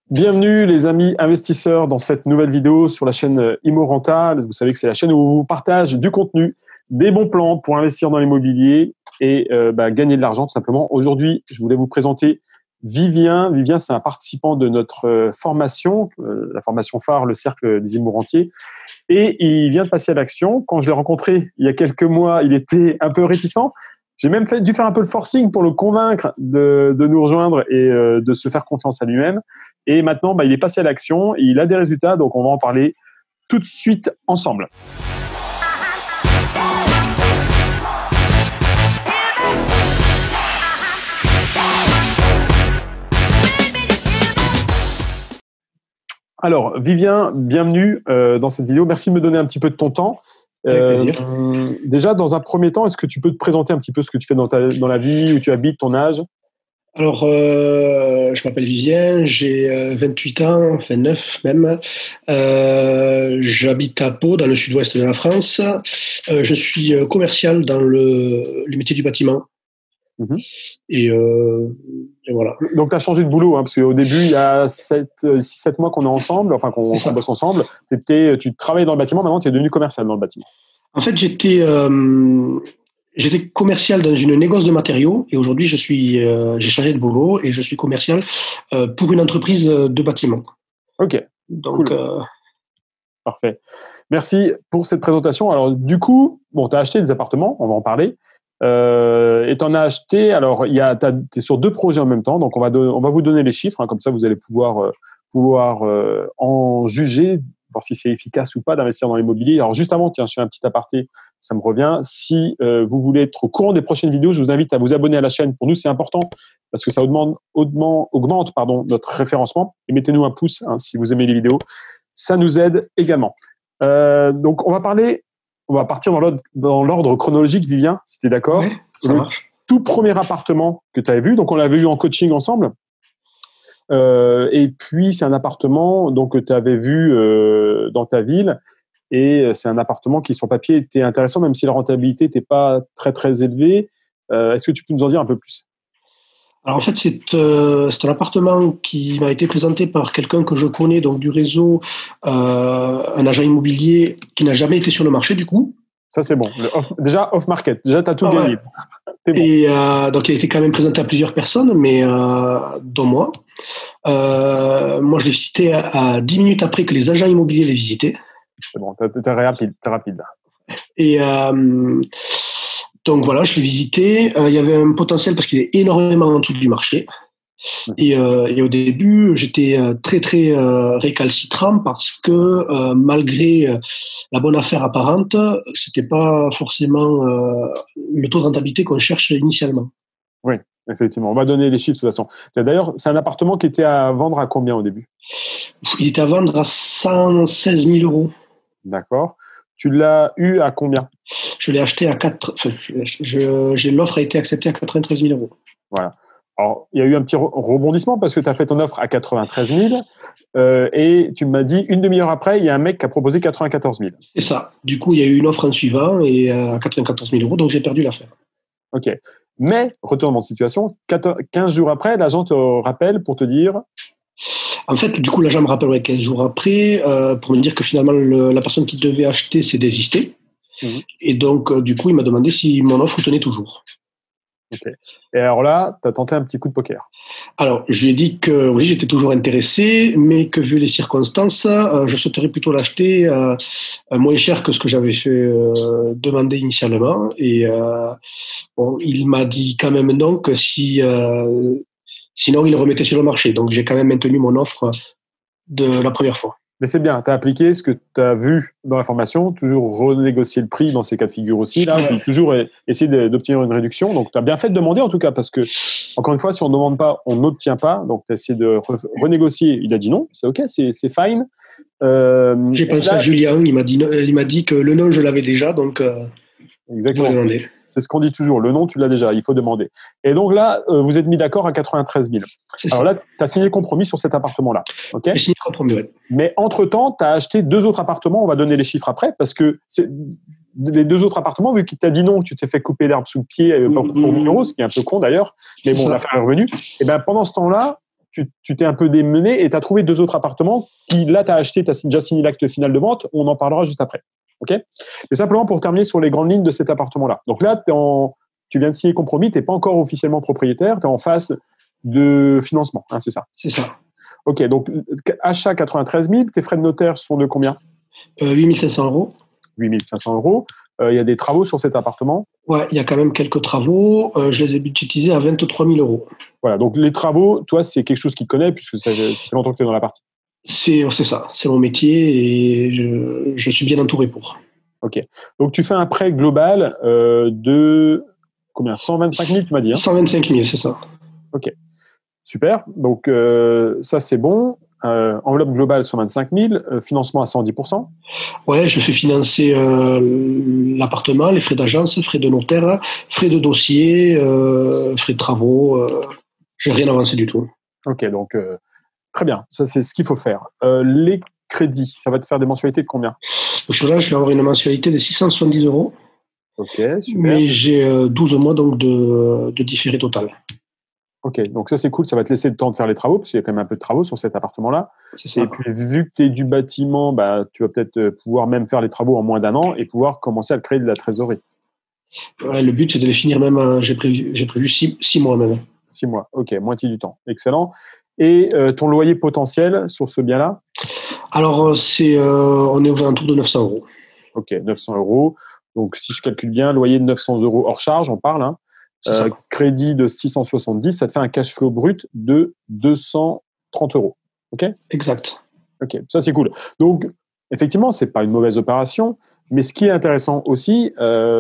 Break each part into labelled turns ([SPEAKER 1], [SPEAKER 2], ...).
[SPEAKER 1] Bienvenue les amis investisseurs dans cette nouvelle vidéo sur la chaîne ImoRenta. Vous savez que c'est la chaîne où on vous partage du contenu, des bons plans pour investir dans l'immobilier et gagner de l'argent tout simplement. Aujourd'hui, je voulais vous présenter Vivien. Vivien, c'est un participant de notre formation, la formation phare, le Cercle des ImoRentiers. Et il vient de passer à l'action. Quand je l'ai rencontré il y a quelques mois, il était un peu réticent. J'ai même dû faire un peu le forcing pour le convaincre de nous rejoindre et de se faire confiance à lui-même. Et maintenant, il est passé à l'action, il a des résultats, donc on va en parler tout de suite ensemble. Alors, Vivien, bienvenue dans cette vidéo. Merci de me donner un petit peu de ton temps. Déjà, dans un premier temps, est-ce que tu peux te présenter un petit peu ce que tu fais dans la vie, où tu habites, ton âge?
[SPEAKER 2] Alors, je m'appelle Vivien, j'ai 28 ans, 29 même. J'habite à Pau, dans le sud-ouest de la France. Je suis commercial dans le métier du bâtiment. Et voilà.
[SPEAKER 1] Donc, tu as changé de boulot, parce qu'au début, il y a 6-7 mois qu'on est ensemble, enfin qu'on bosse ensemble. Tu travaillais dans le bâtiment, maintenant tu es devenu commercial dans le bâtiment.
[SPEAKER 2] En fait, j'étais commercial dans une négoce de matériaux et aujourd'hui, j'ai changé de boulot et je suis commercial pour une entreprise de bâtiment.
[SPEAKER 1] Ok.
[SPEAKER 2] Donc,
[SPEAKER 1] cool. Parfait. Merci pour cette présentation. Alors, du coup, tu as acheté des appartements, on va en parler. Et tu en as acheté, alors tu es sur 2 projets en même temps, donc on va vous donner les chiffres, comme ça vous allez pouvoir en juger, voir si c'est efficace ou pas d'investir dans l'immobilier. Alors juste avant, tiens, je fais un petit aparté, ça me revient. Si vous voulez être au courant des prochaines vidéos, je vous invite à vous abonner à la chaîne. Pour nous, c'est important parce que ça augmente notre référencement. Et mettez-nous un pouce si vous aimez les vidéos. Ça nous aide également. Donc, on va partir dans l'ordre chronologique, Vivien, si tu es d'accord.
[SPEAKER 2] Ouais, ça marche.
[SPEAKER 1] Tout premier appartement que tu avais vu, donc on l'avait vu en coaching ensemble. Et puis, c'est un appartement que tu avais vu dans ta ville. Et c'est un appartement qui, sur papier, était intéressant, même si la rentabilité n'était pas très, très élevée. Est-ce que tu peux nous en dire un peu plus ?
[SPEAKER 2] Alors en fait, c'est un appartement qui m'a été présenté par quelqu'un que je connais, donc du réseau, un agent immobilier qui n'a jamais été sur le marché du coup.
[SPEAKER 1] Ça, c'est bon. Déjà, off-market. Déjà, tu as tout gagné.
[SPEAKER 2] Bon. Et donc, il a été quand même présenté à plusieurs personnes, mais dont moi. Moi, je l'ai visité à 10 minutes après que les agents immobiliers l'aient visité.
[SPEAKER 1] C'est bon, t'es rapide.
[SPEAKER 2] Et donc voilà, je l'ai visité. Il y avait un potentiel parce qu'il est énormément en dessous du marché. Et au début, j'étais très très récalcitrant parce que malgré la bonne affaire apparente, c'était pas forcément le taux de rentabilité qu'on cherche initialement.
[SPEAKER 1] Oui, effectivement. On va donner les chiffres de toute façon. D'ailleurs, c'est un appartement qui était à vendre à combien au début ?
[SPEAKER 2] Il était à vendre à 116 000 euros.
[SPEAKER 1] D'accord. Tu l'as eu à combien ?
[SPEAKER 2] Je l'ai acheté à 4. L'offre a été acceptée à 93 000 euros.
[SPEAKER 1] Voilà. Alors, il y a eu un petit rebondissement parce que tu as fait ton offre à 93 000 et tu m'as dit une demi-heure après, il y a un mec qui a proposé 94 000.
[SPEAKER 2] C'est ça. Du coup, il y a eu une offre en suivant et à 94 000 euros, donc j'ai perdu l'affaire.
[SPEAKER 1] Ok. Mais, retournement de situation, 15 jours après, l'agent te rappelle pour te dire…
[SPEAKER 2] En fait, du coup, l'agent me rappelle 15 jours après pour me dire que finalement, la personne qui devait acheter s'est désistée. Et donc, du coup, il m'a demandé si mon offre tenait toujours.
[SPEAKER 1] Ok. Et alors là, tu as tenté un petit coup de poker.
[SPEAKER 2] Alors, je lui ai dit que oui, j'étais toujours intéressé, mais que vu les circonstances, je souhaiterais plutôt l'acheter moins cher que ce que j'avais fait demander initialement. Et il m'a dit quand même non, que sinon, il le remettait sur le marché. Donc, j'ai quand même maintenu mon offre de la première fois.
[SPEAKER 1] Mais c'est bien, tu as appliqué ce que tu as vu dans la formation, toujours renégocier le prix dans ces cas de figure aussi, là, puis toujours essayer d'obtenir une réduction. Donc, tu as bien fait de demander en tout cas, parce que, encore une fois, si on ne demande pas, on n'obtient pas. Donc, tu as essayé de renégocier. Il a dit non, c'est OK, c'est fine.
[SPEAKER 2] J'ai pensé à Julien, il m'a dit que le nom, je l'avais déjà, donc
[SPEAKER 1] exactement.
[SPEAKER 2] je dois demander.
[SPEAKER 1] C'est ce qu'on dit toujours, le nom, tu l'as déjà, il faut demander. Et donc là, vous êtes mis d'accord à 93 000. Alors là, tu as signé le compromis sur cet appartement-là. Okay,
[SPEAKER 2] j'ai signé le compromis, oui.
[SPEAKER 1] Mais entre-temps, tu as acheté 2 autres appartements, on va donner les chiffres après, parce que les 2 autres appartements, vu qu'il t'a dit non, que tu t'es fait couper l'herbe sous le pied pour 1 000 euros, ce qui est un peu con d'ailleurs, mais bon, l'affaire est revenue. Et bien pendant ce temps-là, tu t'es un peu démené et tu as trouvé 2 autres appartements qui, là, tu as acheté, tu as déjà signé l'acte final de vente. On en parlera juste après. OK ? Mais simplement pour terminer sur les grandes lignes de cet appartement-là. Donc là, tu viens de signer compromis, tu n'es pas encore officiellement propriétaire, tu es en phase de financement, hein, c'est ça ?
[SPEAKER 2] C'est ça.
[SPEAKER 1] OK, donc achat 93 000, tes frais de notaire sont de combien ?
[SPEAKER 2] 8 500 €.
[SPEAKER 1] 8 500 €. Il y a des travaux sur cet appartement ?
[SPEAKER 2] Ouais, il y a quand même quelques travaux. Je les ai budgétisés à 23 000 €.
[SPEAKER 1] Voilà, donc les travaux, toi, c'est quelque chose qu'ils connaissent puisque ça fait longtemps que tu es dans la partie.
[SPEAKER 2] C'est ça, c'est mon métier et je suis bien entouré pour.
[SPEAKER 1] OK. Donc tu fais un prêt global de combien ? 125 000, tu m'as dit, hein ?
[SPEAKER 2] 125 000, c'est ça.
[SPEAKER 1] OK. Super. Donc ça, c'est bon. Enveloppe globale 125 000, financement à 110%.
[SPEAKER 2] Ouais, je fais financer l'appartement, les frais d'agence, frais de notaire, frais de dossier, frais de travaux. J'ai rien avancé du tout.
[SPEAKER 1] OK, donc très bien. Ça, c'est ce qu'il faut faire. Les crédits, ça va te faire des mensualités de combien ?
[SPEAKER 2] Donc sur là, je vais avoir une mensualité de 670 €.
[SPEAKER 1] OK, super.
[SPEAKER 2] Mais j'ai 12 mois donc de différé total.
[SPEAKER 1] OK, donc ça, c'est cool. Ça va te laisser le temps de faire les travaux parce qu'il y a quand même un peu de travaux sur cet appartement-là.
[SPEAKER 2] C'est ça.
[SPEAKER 1] Et puis, vu que tu es du bâtiment, tu vas peut-être pouvoir même faire les travaux en moins d'1 an et pouvoir commencer à créer de la trésorerie.
[SPEAKER 2] Ouais, le but, c'est de les finir même. J'ai prévu 6 mois même.
[SPEAKER 1] 6 mois, OK, moitié du temps. Excellent. Et ton loyer potentiel sur ce bien-là ?
[SPEAKER 2] Alors, on est aux alentours de 900 €.
[SPEAKER 1] OK, 900 €. Donc, si je calcule bien, loyer de 900 € hors charge, on parle. Hein. Crédit de 670, ça te fait un cash flow brut de 230 €. OK ?
[SPEAKER 2] Exact.
[SPEAKER 1] OK, ça c'est cool. Donc, effectivement, ce n'est pas une mauvaise opération, mais ce qui est intéressant aussi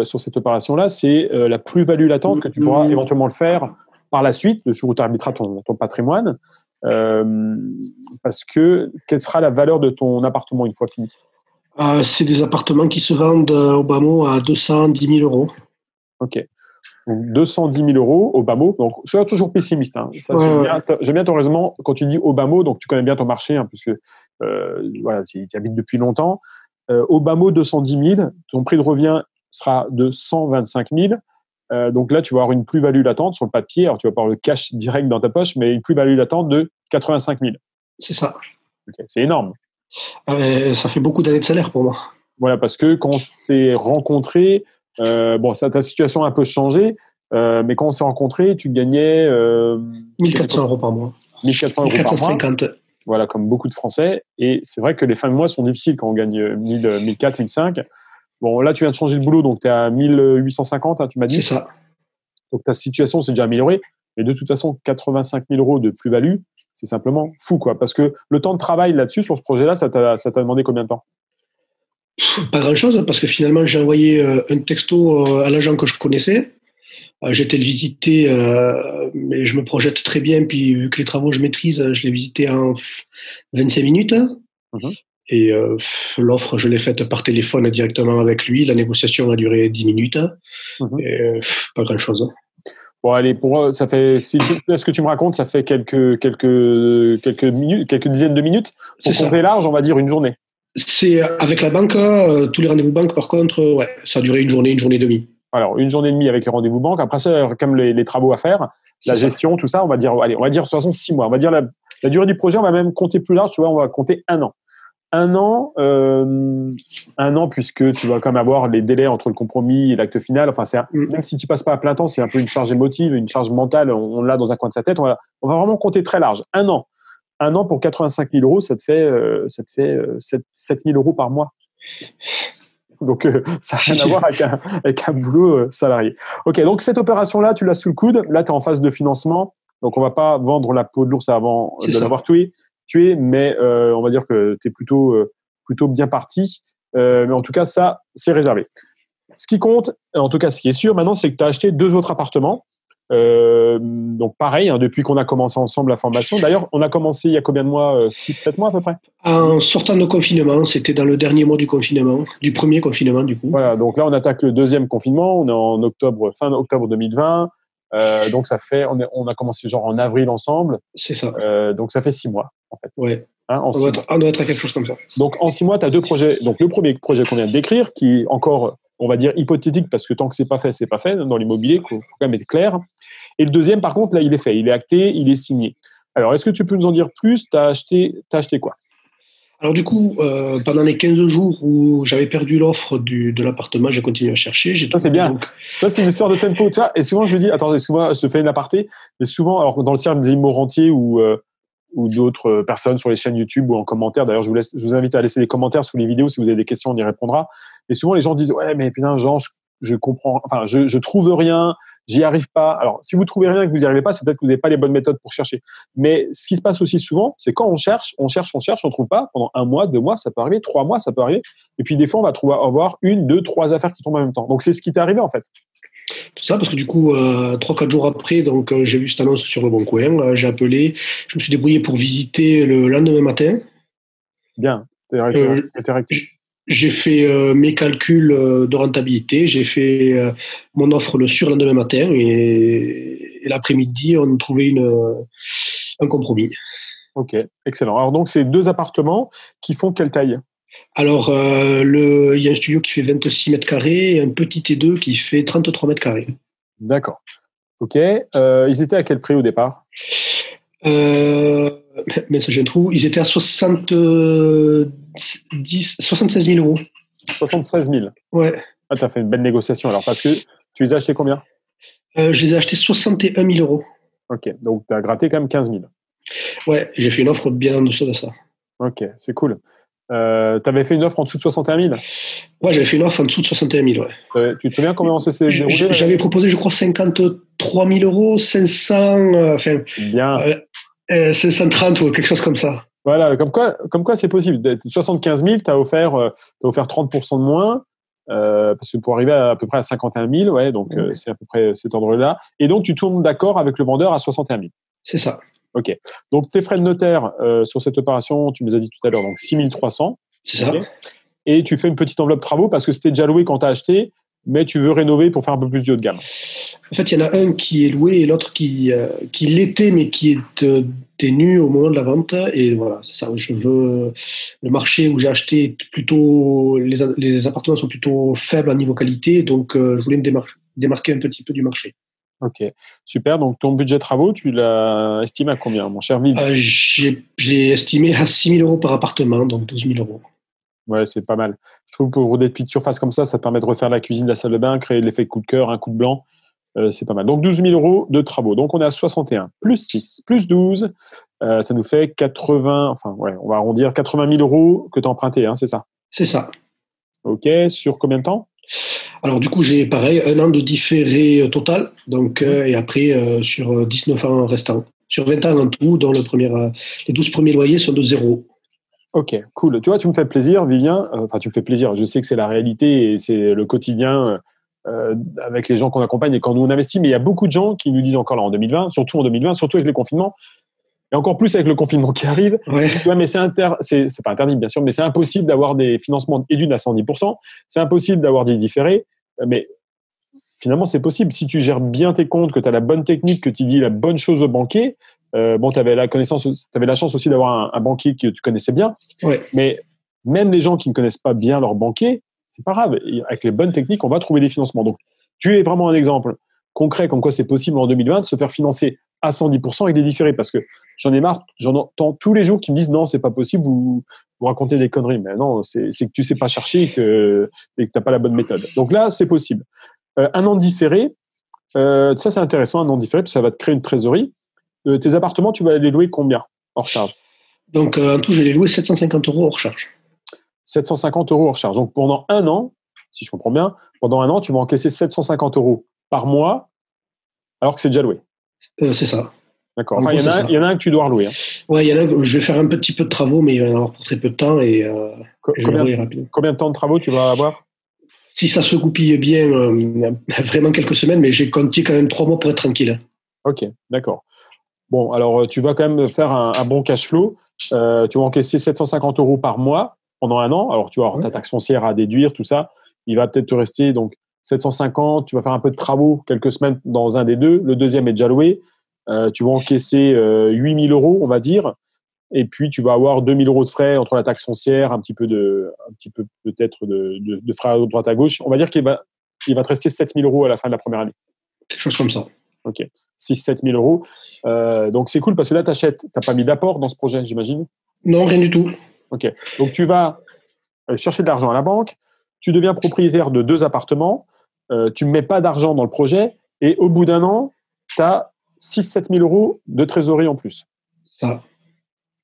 [SPEAKER 1] sur cette opération-là, c'est la plus-value latente que tu pourras éventuellement le faire par la suite, le jour où tu arbitres ton patrimoine, parce que quelle sera la valeur de ton appartement une fois fini ?
[SPEAKER 2] C'est des appartements qui se vendent au bas mot à 210 000 €.
[SPEAKER 1] OK. Donc 210 000 € au bas mot. Donc, sois toujours pessimiste. Hein. Ça,
[SPEAKER 2] Ouais,
[SPEAKER 1] j'aime bien ton raisonnement quand tu dis au bas mot, donc tu connais bien ton marché, hein, puisque voilà, tu habites depuis longtemps. Au bas mot, 210 000, ton prix de revient sera de 125 000. Donc là, tu vas avoir une plus-value latente sur le papier. Alors, tu vas pas avoir le cash direct dans ta poche, mais une plus-value latente de 85 000.
[SPEAKER 2] c'est ça.
[SPEAKER 1] Okay. C'est énorme.
[SPEAKER 2] Ça fait beaucoup d'années de salaire pour moi.
[SPEAKER 1] Voilà, parce que quand on s'est rencontrés, ta situation a un peu changé, mais quand on s'est rencontrés, tu gagnais
[SPEAKER 2] 1 400 € par mois.
[SPEAKER 1] 1 400 € par mois.
[SPEAKER 2] 450.
[SPEAKER 1] Voilà, comme beaucoup de Français. Et c'est vrai que les fins de mois sont difficiles quand on gagne 1 000, 1 400, 1 500. Bon, là, tu viens de changer de boulot, donc tu es à 1 850, hein, tu m'as dit.
[SPEAKER 2] C'est ça.
[SPEAKER 1] Donc ta situation s'est déjà améliorée. Mais de toute façon, 85 000 € de plus-value, c'est simplement fou, quoi. Parce que le temps de travail là-dessus, sur ce projet-là, ça t'a demandé combien de temps ?
[SPEAKER 2] Pas grand-chose, parce que finalement, j'ai envoyé un texto à l'agent que je connaissais. J'ai été le visiter, mais je me projette très bien. Puis, vu que les travaux, je maîtrise, je l'ai visité en 25 minutes. Et l'offre, je l'ai faite par téléphone directement avec lui. La négociation a duré 10 minutes. Et, pas grand-chose.
[SPEAKER 1] Bon, allez, ça fait, ce que tu me racontes, ça fait quelques minutes, quelques dizaines de minutes. Pour compter large, on va dire une journée.
[SPEAKER 2] C'est avec la banque, tous les rendez-vous banque, par contre, ouais, ça a duré une journée et demie.
[SPEAKER 1] Alors, une journée et demie avec les rendez-vous banque. Après ça, il y a quand même les travaux à faire, la gestion, tout ça. On va dire de toute façon 6 mois. On va dire la durée du projet, on va même compter plus large, tu vois, on va compter 1 an. 1 an, puisque tu vas quand même avoir les délais entre le compromis et l'acte final. Enfin, même si tu passes pas à plein temps, c'est un peu une charge émotive, une charge mentale, on l'a dans un coin de sa tête. On va vraiment compter très large. 1 an. 1 an pour 85 000 €, ça te fait 7 000 € par mois. Donc, ça n'a rien à voir avec un boulot salarié. OK, donc cette opération-là, tu l'as sous le coude. Là, tu es en phase de financement. Donc, on ne va pas vendre la peau de l'ours avant de l'avoir tué, mais on va dire que tu es plutôt bien parti. Mais en tout cas, ça, c'est réservé. Ce qui compte, en tout cas, ce qui est sûr maintenant, c'est que tu as acheté 2 autres appartements. Donc pareil, hein, depuis qu'on a commencé ensemble la formation. D'ailleurs, on a commencé il y a combien de mois ? 6-7 mois à peu près ?
[SPEAKER 2] En sortant de confinement, c'était dans le dernier mois du premier confinement du coup.
[SPEAKER 1] Voilà, donc là on attaque le 2e confinement, on est en fin octobre 2020, donc ça fait, on a commencé genre en avril ensemble.
[SPEAKER 2] C'est ça.
[SPEAKER 1] Donc ça fait 6 mois en fait.
[SPEAKER 2] Ouais.
[SPEAKER 1] Hein,
[SPEAKER 2] on doit être à quelque chose comme ça.
[SPEAKER 1] Donc en 6 mois, tu as 2 projets. Donc le premier projet qu'on vient de décrire, qui est encore, on va dire, hypothétique, parce que tant que c'est pas fait dans l'immobilier, il faut quand même être clair. Et le deuxième, par contre, là, il est fait, il est acté, il est signé. Alors, est-ce que tu peux nous en dire plus? T'as acheté quoi?
[SPEAKER 2] Alors du coup, pendant les 15 jours où j'avais perdu l'offre de l'appartement, j'ai continué à chercher. J'ai
[SPEAKER 1] Ça, c'est
[SPEAKER 2] trouvé
[SPEAKER 1] bien.
[SPEAKER 2] donc.
[SPEAKER 1] Ça, c'est une histoire de tempo. Tu vois, et souvent, je dis, attends, excuse-moi, je te fais une aparté, mais souvent, alors dans le cercle des immorentiers ou d'autres personnes sur les chaînes YouTube ou en commentaire, d'ailleurs, je vous invite à laisser des commentaires sous les vidéos. Si vous avez des questions, on y répondra. Et souvent, les gens disent, ouais, mais putain, Jean, je comprends, enfin, je trouve rien, j'y arrive pas. Alors, si vous trouvez rien et que vous n'y arrivez pas, c'est peut-être que vous n'avez pas les bonnes méthodes pour chercher. Mais ce qui se passe aussi souvent, c'est quand on cherche, on trouve pas. Pendant 1 mois, 2 mois, ça peut arriver, 3 mois, ça peut arriver. Et puis, des fois, on va avoir 1, 2, 3 affaires qui tombent en même temps. Donc, c'est ce qui t'est arrivé, en fait.
[SPEAKER 2] Tout ça parce que du coup, 3-4 jours après, donc j'ai vu cette annonce sur Le Bon Coin, j'ai appelé, je me suis débrouillé pour visiter le lendemain matin.
[SPEAKER 1] Bien, t'es réactif.
[SPEAKER 2] J'ai fait mes calculs de rentabilité, j'ai fait mon offre le surlendemain matin et l'après-midi, on a trouvé un compromis.
[SPEAKER 1] Ok, excellent. Alors donc, c'est 2 appartements qui font quelle taille?
[SPEAKER 2] Alors, il y a un studio qui fait 26 mètres carrés et un petit T2 qui fait 33 mètres carrés.
[SPEAKER 1] D'accord. Ok. Ils étaient à quel prix au départ?
[SPEAKER 2] Mais ça, j'ai un trou. Ils étaient à 76 000 euros.
[SPEAKER 1] 76 000.
[SPEAKER 2] Ouais.
[SPEAKER 1] Ah, tu as fait une belle négociation alors, parce que tu les as achetés combien?
[SPEAKER 2] Je les ai achetés 61 000 euros.
[SPEAKER 1] Ok, donc tu as gratté quand même 15 000.
[SPEAKER 2] Ouais, j'ai fait une offre bien en dessous de ça.
[SPEAKER 1] Ok, c'est cool. Tu avais fait une offre en dessous de 61 000?
[SPEAKER 2] Ouais, j'avais fait une offre en dessous de 61 000, ouais.
[SPEAKER 1] Tu te souviens combien on s'est déroulé?
[SPEAKER 2] J'avais proposé, je crois, 53 000 euros, 500, enfin,
[SPEAKER 1] Bien.
[SPEAKER 2] 530 ou quelque chose comme ça.
[SPEAKER 1] Voilà, comme quoi c'est possible. 75 000, tu as offert 30% de moins, parce que pour arriver à peu près à 51 000, ouais, donc c'est à peu près cet ordre-là. Et donc, tu tournes d'accord avec le vendeur à 61 000.
[SPEAKER 2] C'est ça.
[SPEAKER 1] Ok. Donc, tes frais de notaire sur cette opération, tu nous as dit tout à l'heure, donc 6 300.
[SPEAKER 2] C'est ça.
[SPEAKER 1] Et tu fais une petite enveloppe travaux parce que c'était déjà loué quand tu as acheté, mais tu veux rénover pour faire un peu plus du haut de gamme.
[SPEAKER 2] En fait, il y en a un qui est loué et l'autre qui l'était, mais qui est tenu au moment de la vente. Et voilà, c'est ça. Je veux le marché où j'ai acheté plutôt les appartements sont plutôt faibles en niveau qualité, donc je voulais me démarquer un petit peu du marché.
[SPEAKER 1] Ok, super. Donc ton budget travaux, tu l'as estimé à combien, mon cher Viv?
[SPEAKER 2] J'ai estimé à 6 000 euros par appartement, donc 12 000 euros.
[SPEAKER 1] Ouais, c'est pas mal. Je trouve que pour des petites surfaces comme ça te permet de refaire la cuisine, la salle de bain, créer l'effet coup de cœur, un coup de blanc. C'est pas mal. Donc 12 000 euros de travaux. Donc on est à 61, plus 6, plus 12. Ça nous fait 80, enfin ouais, on va arrondir 80 000 euros que tu as emprunté, hein, c'est ça?
[SPEAKER 2] C'est ça.
[SPEAKER 1] Ok, sur combien de temps?
[SPEAKER 2] Alors du coup, j'ai pareil, 1 an de différé total, donc, et après sur 19 ans restants. Sur 20 ans en tout, dont les 12 premiers loyers sont de 0.
[SPEAKER 1] Ok, cool. Tu vois, tu me fais plaisir, Vivien. Enfin, tu me fais plaisir. Je sais que c'est la réalité et c'est le quotidien avec les gens qu'on accompagne et quand nous on investit. Mais il y a beaucoup de gens qui nous disent encore là en 2020, surtout en 2020, surtout avec les confinements, et encore plus avec le confinement qui arrive.
[SPEAKER 2] Ouais.
[SPEAKER 1] Ouais, mais c'est pas interdit, bien sûr, mais c'est impossible d'avoir des financements et d'une à 110%. C'est impossible d'avoir des différés. Mais finalement, c'est possible. Si tu gères bien tes comptes, que tu as la bonne technique, que tu dis la bonne chose au banquier, bon, tu avais la chance aussi d'avoir un banquier que tu connaissais bien.
[SPEAKER 2] Ouais.
[SPEAKER 1] Mais même les gens qui ne connaissent pas bien leur banquier, c'est pas grave. Avec les bonnes techniques, on va trouver des financements. Donc, tu es vraiment un exemple concret comme quoi c'est possible en 2020 de se faire financer à 110% avec des différés. Parce que j'en ai marre, j'en entends tous les jours qui me disent non, c'est pas possible, vous racontez des conneries. Mais non, c'est que tu sais pas chercher et que tu n'as pas la bonne méthode. Donc là, c'est possible. Un an différé, ça c'est intéressant, un an différé, parce que ça va te créer une trésorerie. Tes appartements, tu vas les louer combien hors charge?
[SPEAKER 2] Donc en tout, je vais les louer 750 euros hors charge.
[SPEAKER 1] 750 euros hors charge. Donc pendant un an, si je comprends bien, pendant un an, tu vas encaisser 750 euros par mois, alors que c'est déjà loué.
[SPEAKER 2] C'est ça.
[SPEAKER 1] D'accord. Enfin, il y en a un que tu dois relouer. Hein.
[SPEAKER 2] Ouais, il y en a. Je vais faire un petit peu de travaux, mais il va y en avoir pour très peu de temps et je vais le louer rapidement.
[SPEAKER 1] Combien de temps de travaux tu vas avoir?
[SPEAKER 2] Si ça se goupille bien, vraiment quelques semaines, mais j'ai compté quand même 3 mois pour être tranquille.
[SPEAKER 1] Ok, d'accord. Bon, alors tu vas quand même faire un bon cash flow. Tu vas encaisser 750 euros par mois pendant un an. Alors tu vas avoir ta taxe foncière à déduire, tout ça. Il va peut-être te rester donc 750. Tu vas faire un peu de travaux quelques semaines dans un des deux. Le deuxième est déjà loué. Tu vas encaisser 8 000 euros, on va dire. Et puis tu vas avoir 2 000 euros de frais entre la taxe foncière, un petit peu peut-être de frais à droite à gauche. On va dire qu'il va te rester 7 000 euros à la fin de la première année.
[SPEAKER 2] Quelque chose comme ça.
[SPEAKER 1] Ok. 6-7 000 euros. Donc, c'est cool parce que là, tu n'as pas mis d'apport dans ce projet, j'imagine?
[SPEAKER 2] Non, rien du tout.
[SPEAKER 1] OK. Donc, tu vas chercher de l'argent à la banque, tu deviens propriétaire de 2 appartements, tu ne mets pas d'argent dans le projet et au bout d'un an, tu as 6-7 000 euros de trésorerie en plus.
[SPEAKER 2] Ça.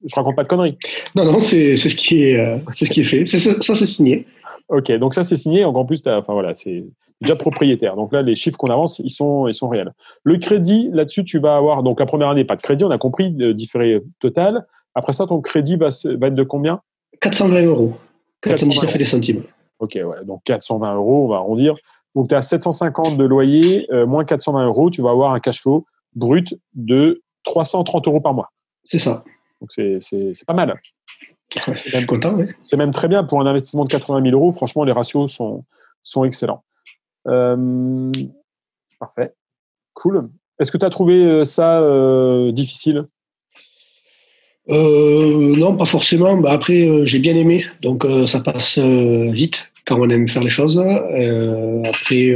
[SPEAKER 1] Je raconte pas de conneries.
[SPEAKER 2] Non, c'est ce qui est fait. Ça, c'est signé.
[SPEAKER 1] OK, donc ça, c'est signé. Donc, en plus, c'est déjà propriétaire. Donc là, les chiffres qu'on avance, ils sont réels. Le crédit, là-dessus, tu vas avoir, donc la première année, pas de crédit, on a compris, différé total. Après ça, ton crédit va être de combien?
[SPEAKER 2] 420 euros. 419 et des centimes.
[SPEAKER 1] OK, ouais. Donc 420 euros, on va arrondir. Donc tu as 750 de loyer, moins 420 euros, tu vas avoir un cash flow brut de 330 euros par mois.
[SPEAKER 2] C'est ça.
[SPEAKER 1] Donc c'est pas mal.
[SPEAKER 2] Je suis content, oui.
[SPEAKER 1] C'est même très bien pour un investissement de 80 000 euros. Franchement, les ratios sont excellents. Parfait. Cool. Est-ce que tu as trouvé ça difficile?
[SPEAKER 2] Non, pas forcément. Bah, après, j'ai bien aimé. Donc, ça passe vite quand on aime faire les choses. Après,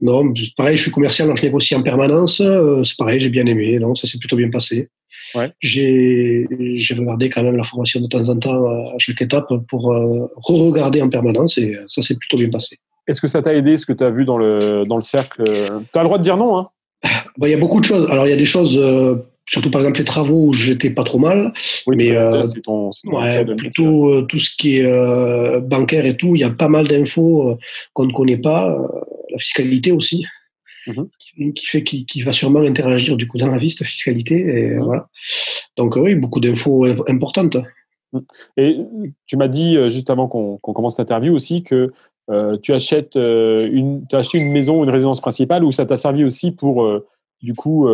[SPEAKER 2] non, pareil, je suis commercial, donc je négocie en permanence. C'est pareil, j'ai bien aimé. Non, ça s'est plutôt bien passé.
[SPEAKER 1] Ouais.
[SPEAKER 2] J'ai regardé quand même la formation de temps en temps à chaque étape pour re-regarder en permanence et ça s'est plutôt bien passé.
[SPEAKER 1] Est-ce que ça t'a aidé, ce que tu as vu dans le cercle? Tu as le droit de dire non, hein?
[SPEAKER 2] Bon, il y a beaucoup de choses. Alors, il y a des choses, surtout par exemple les travaux où j'étais pas trop mal.
[SPEAKER 1] Oui,
[SPEAKER 2] mais
[SPEAKER 1] c'est ton
[SPEAKER 2] plutôt tout ce qui est bancaire et tout, il y a pas mal d'infos qu'on ne connaît pas. La fiscalité aussi, qui va sûrement interagir du coup dans la vie, cette fiscalité. Et voilà. Donc oui, beaucoup d'infos importantes.
[SPEAKER 1] Et tu m'as dit juste avant qu'on commence l'interview aussi que tu as acheté une maison, une résidence principale où ça t'a servi aussi pour du coup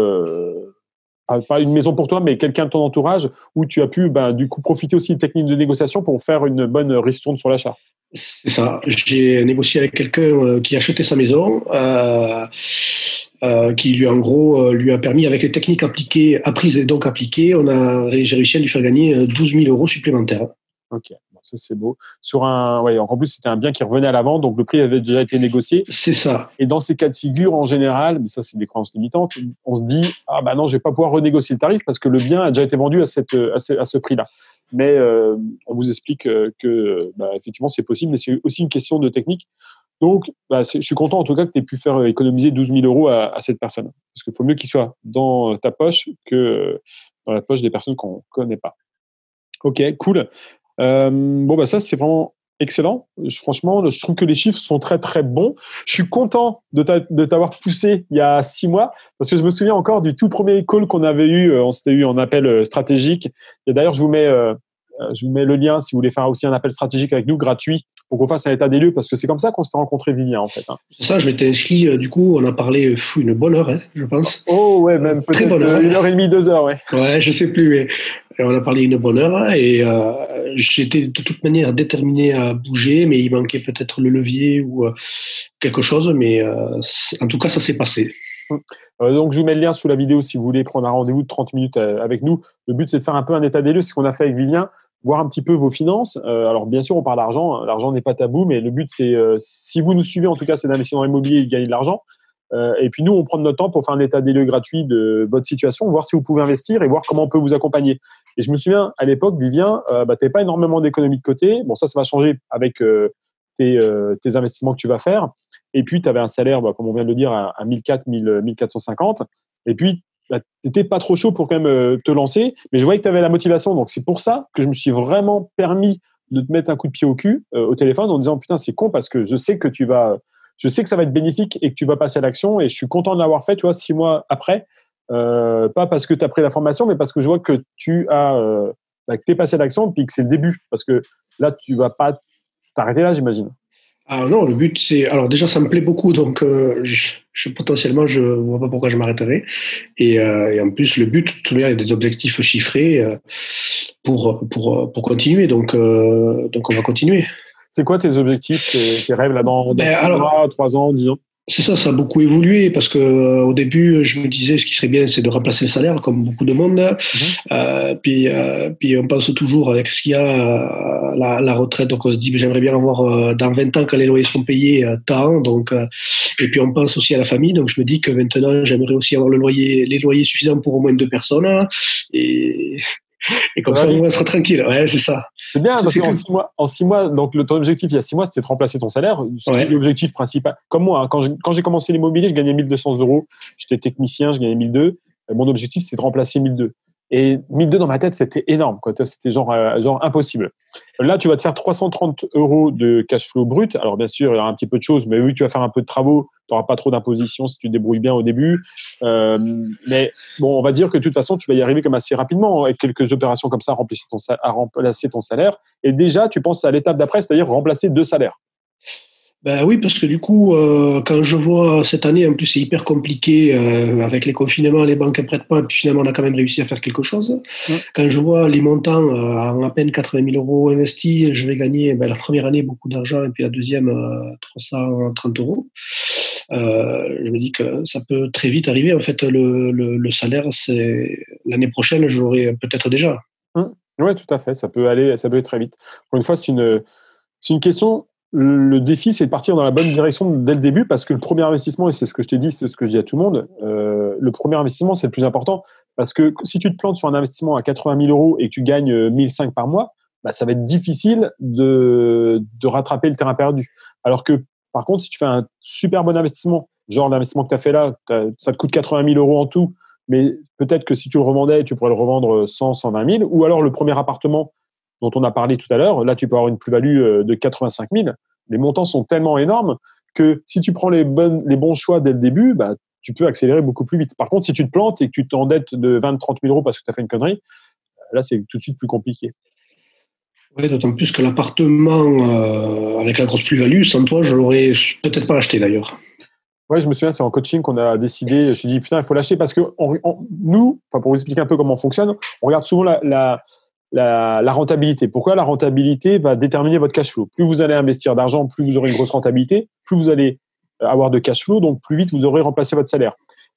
[SPEAKER 1] pas une maison pour toi, mais quelqu'un de ton entourage où tu as pu du coup profiter aussi de techniques de négociation pour faire une bonne ristourne sur l'achat.
[SPEAKER 2] C'est ça. J'ai négocié avec quelqu'un qui achetait sa maison, qui lui en gros lui a permis, avec les techniques apprises et donc appliquées, j'ai réussi à lui faire gagner 12 000 euros supplémentaires.
[SPEAKER 1] Ok, ça c'est beau. En plus c'était un bien qui revenait à la vente, donc le prix avait déjà été négocié.
[SPEAKER 2] C'est ça.
[SPEAKER 1] Et dans ces cas de figure, en général, mais ça c'est des croyances limitantes, on se dit non, je vais pas pouvoir renégocier le tarif parce que le bien a déjà été vendu à ce prix-là. Mais on vous explique que effectivement c'est possible, mais c'est aussi une question de technique. Donc, je suis content en tout cas que tu aies pu faire économiser 12 000 euros à cette personne. Parce qu'il faut mieux qu'il soit dans ta poche que dans la poche des personnes qu'on ne connaît pas. Ok, cool. Ça c'est vraiment excellent. Franchement, je trouve que les chiffres sont très très bons. Je suis content de t'avoir poussé il y a 6 mois parce que je me souviens encore du tout premier call qu'on avait eu. On s'était eu en appel stratégique. Et d'ailleurs, je vous mets le lien si vous voulez faire aussi un appel stratégique avec nous, gratuit, pour qu'on fasse un état des lieux, parce que c'est comme ça qu'on s'était rencontrés, Vivien, en fait.
[SPEAKER 2] C'est ça, je m'étais inscrit, du coup, on a parlé une bonne heure, je pense.
[SPEAKER 1] Oh, ouais, même peut-être 1h30, 2h, ouais.
[SPEAKER 2] Ouais, je sais plus, mais on a parlé une bonne heure, et j'étais de toute manière déterminé à bouger, mais il manquait peut-être le levier ou quelque chose, mais en tout cas, ça s'est passé.
[SPEAKER 1] Donc, je vous mets le lien sous la vidéo si vous voulez prendre un rendez-vous de 30 minutes avec nous. Le but, c'est de faire un peu un état des lieux, c'est ce qu'on a fait avec Vivien, voir un petit peu vos finances. Alors, bien sûr, on parle d'argent. L'argent n'est pas tabou, mais le but, c'est, si vous nous suivez, en tout cas, c'est d'investir dans l'immobilier et de gagner de l'argent. Et puis, nous, on prend notre temps pour faire un état des lieux gratuit de votre situation, voir si vous pouvez investir et voir comment on peut vous accompagner. Et je me souviens, à l'époque, Vivien, tu n'avais pas énormément d'économies de côté. Bon, ça va changer avec tes investissements que tu vas faire. Et puis, tu avais un salaire, comme on vient de le dire, à 1450. Et puis, tu n'étais pas trop chaud pour quand même te lancer. Mais je voyais que tu avais la motivation. Donc, c'est pour ça que je me suis vraiment permis de te mettre un coup de pied au cul au téléphone en disant, putain, c'est con parce que je sais que ça va être bénéfique et que tu vas passer à l'action. Et je suis content de l'avoir fait, tu vois, 6 mois après. Pas parce que tu as pris la formation, mais parce que je vois que que tu es passé à l'action et que c'est le début. Parce que là, tu vas pas t'arrêter là, j'imagine.
[SPEAKER 2] Ah non, le but c'est... Alors déjà, ça me plaît beaucoup, donc potentiellement, je ne vois pas pourquoi je m'arrêterais. Et en plus, le but, tout il y a des objectifs chiffrés pour continuer. Donc on va continuer.
[SPEAKER 1] C'est quoi tes objectifs, tes rêves là, dans 6 mois, 3 ans, 10 ans?
[SPEAKER 2] C'est ça, ça a beaucoup évolué parce que au début, je me disais ce qui serait bien, c'est de remplacer le salaire, comme beaucoup de monde. Puis on pense toujours avec ce qu'il y a la retraite, donc on se dit, j'aimerais bien avoir dans 20 ans quand les loyers seront payés tant. Donc et puis on pense aussi à la famille, donc je me dis que maintenant j'aimerais aussi avoir les loyers suffisants pour au moins 2 personnes et et comme ça on sera tranquille. Ouais, c'est ça.
[SPEAKER 1] C'est bien, parce qu'en 6 mois, donc ton objectif il y a 6 mois, c'était de remplacer ton salaire. C'est l'objectif principal. Comme moi, hein, quand j'ai commencé l'immobilier, je gagnais 1 200 euros. J'étais technicien, je gagnais 1 200. Mon objectif, c'est de remplacer 1 200. Et 1 200 dans ma tête, c'était énorme, quoi. C'était genre impossible. Là, tu vas te faire 330 euros de cash flow brut. Alors, bien sûr, il y aura un petit peu de choses, mais vu que tu vas faire un peu de travaux, tu n'auras pas trop d'imposition si tu te débrouilles bien au début. Mais bon, on va dire que de toute façon, tu vas y arriver comme assez rapidement avec quelques opérations comme ça à remplacer ton salaire. Et déjà, tu penses à l'étape d'après, c'est-à-dire remplacer 2 salaires.
[SPEAKER 2] Ben oui, parce que du coup, quand je vois cette année, en plus c'est hyper compliqué avec les confinements, les banques ne prêtent pas, et puis finalement on a quand même réussi à faire quelque chose. Quand je vois les montants en à peine 80 000 euros investis, je vais gagner la première année beaucoup d'argent et puis la deuxième 330 euros. Je me dis que ça peut très vite arriver. En fait, le salaire, c'est l'année prochaine, je l'aurai peut-être déjà.
[SPEAKER 1] Oui, tout à fait. Ça peut aller très vite. Encore une fois, c'est une question. Le défi, c'est de partir dans la bonne direction dès le début, parce que le premier investissement, et c'est ce que je t'ai dit, c'est ce que je dis à tout le monde, le premier investissement, c'est le plus important, parce que si tu te plantes sur un investissement à 80 000 euros et que tu gagnes 1 500 par mois, ça va être difficile de rattraper le terrain perdu. Alors que, par contre, si tu fais un super bon investissement, genre l'investissement que tu as fait là, ça te coûte 80 000 euros en tout, mais peut-être que si tu le revendais, tu pourrais le revendre 100, 120 000, ou alors le premier appartement dont on a parlé tout à l'heure, là, tu peux avoir une plus-value de 85 000. Les montants sont tellement énormes que si tu prends les bons choix dès le début, tu peux accélérer beaucoup plus vite. Par contre, si tu te plantes et que tu t'endettes de 20 000 30 000 euros parce que tu as fait une connerie, là, c'est tout de suite plus compliqué.
[SPEAKER 2] Oui, d'autant plus que l'appartement avec la grosse plus-value, sans toi, je l'aurais peut-être pas acheté d'ailleurs.
[SPEAKER 1] Oui, je me souviens, c'est en coaching qu'on a décidé. Je me suis dit, putain, il faut l'acheter parce que nous, pour vous expliquer un peu comment on fonctionne, on regarde souvent la rentabilité. Pourquoi? La rentabilité va déterminer votre cash flow. Plus vous allez investir d'argent, plus vous aurez une grosse rentabilité, plus vous allez avoir de cash flow, donc plus vite vous aurez remplacé votre salaire.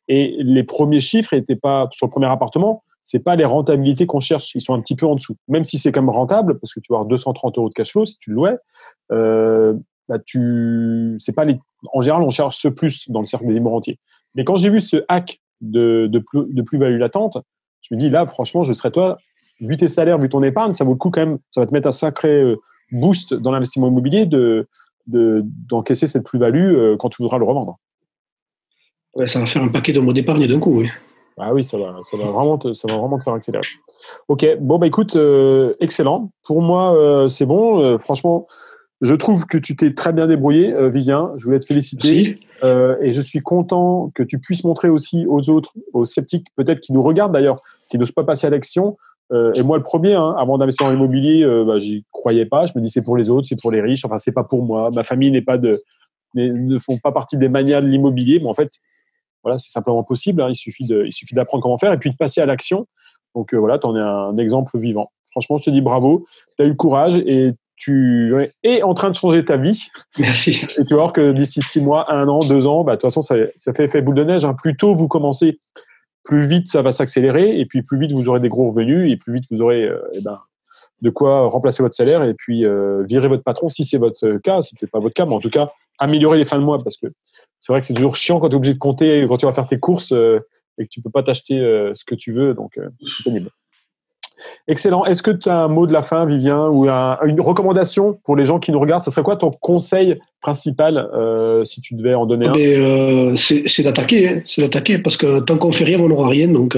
[SPEAKER 1] Et les premiers chiffres n'étaient pas, sur le premier appartement, c'est pas les rentabilités qu'on cherche, ils sont un petit peu en dessous. Même si c'est quand même rentable, parce que tu vas avoir 230 euros de cash flow si tu le louais, c'est pas en général, on cherche ce plus dans le cercle des immorentiers. Mais quand j'ai vu ce hack de plus-value latente, je me dis là, franchement, je serais toi, vu tes salaires, vu ton épargne, ça vaut le coup quand même, ça va te mettre un sacré boost dans l'investissement immobilier d'encaisser cette plus-value quand tu voudras le revendre.
[SPEAKER 2] Ouais, ça va faire un paquet de mots d'épargne d'un coup, oui.
[SPEAKER 1] Ah oui, ça va vraiment te faire accélérer. Ok, bon, écoute, excellent. Pour moi, c'est bon. Franchement, je trouve que tu t'es très bien débrouillé, Vivien. Je voulais te féliciter. Et je suis content que tu puisses montrer aussi aux autres, aux sceptiques, peut-être qui nous regardent d'ailleurs, qui n'osent pas passer à l'action. Et moi, le premier, avant d'investir dans l'immobilier, j'y croyais pas. Je me dis, c'est pour les autres, c'est pour les riches. Enfin, c'est pas pour moi. Ma famille ne font pas partie des manias de l'immobilier. Mais en fait, voilà, c'est simplement possible. Il suffit d'apprendre comment faire et puis de passer à l'action. Donc voilà, tu en es un exemple vivant. Franchement, je te dis bravo. Tu as eu le courage et tu es en train de changer ta vie.
[SPEAKER 2] Merci.
[SPEAKER 1] Et tu vas voir que d'ici 6 mois, 1 an, 2 ans, de toute façon, ça fait effet boule de neige. Plus tôt vous commencez, plus vite ça va s'accélérer. Et puis plus vite vous aurez des gros revenus et plus vite vous aurez de quoi remplacer votre salaire et puis virer votre patron si c'est votre cas. C'est peut-être pas votre cas, mais en tout cas, améliorer les fins de mois parce que c'est vrai que c'est toujours chiant quand tu es obligé de compter quand tu vas faire tes courses et que tu peux pas t'acheter ce que tu veux. Donc, c'est pénible. Excellent. Est-ce que tu as un mot de la fin, Vivien, ou une recommandation pour les gens qui nous regardent? Ce serait quoi ton conseil principal si tu devais en donner un?
[SPEAKER 2] C'est d'attaquer. Hein. C'est d'attaquer parce que tant qu'on fait rien, on n'aura rien. Donc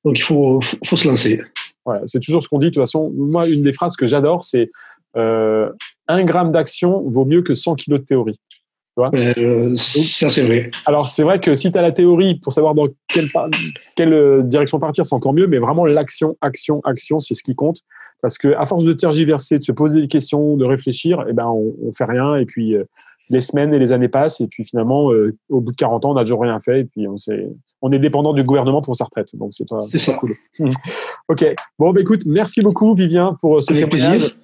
[SPEAKER 2] il faut se lancer.
[SPEAKER 1] Voilà, c'est toujours ce qu'on dit. De toute façon, moi, une des phrases que j'adore, c'est 1 gramme d'action vaut mieux que 100 kilos de théorie.
[SPEAKER 2] Ça, c'est vrai.
[SPEAKER 1] Alors, c'est vrai que si tu as la théorie pour savoir dans quelle direction partir, c'est encore mieux, mais vraiment l'action, c'est ce qui compte. Parce qu'à force de tergiverser, de se poser des questions, de réfléchir, on fait rien. Et puis, les semaines et les années passent, et puis finalement, au bout de 40 ans, on n'a toujours rien fait, et puis on est dépendant du gouvernement pour sa retraite. Donc, c'est pas cool. Ok. Bon, écoute, merci beaucoup, Vivien, pour ce témoignage.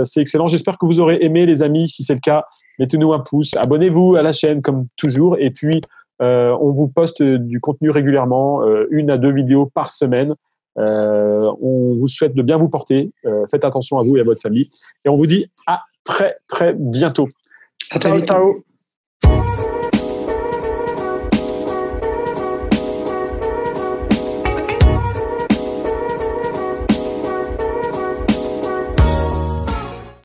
[SPEAKER 1] C'est excellent. J'espère que vous aurez aimé, les amis. Si c'est le cas, mettez-nous un pouce. Abonnez-vous à la chaîne, comme toujours. Et puis, on vous poste du contenu régulièrement, 1 à 2 vidéos par semaine. On vous souhaite de bien vous porter. Faites attention à vous et à votre famille. Et on vous dit à très, très bientôt. Ciao, ciao.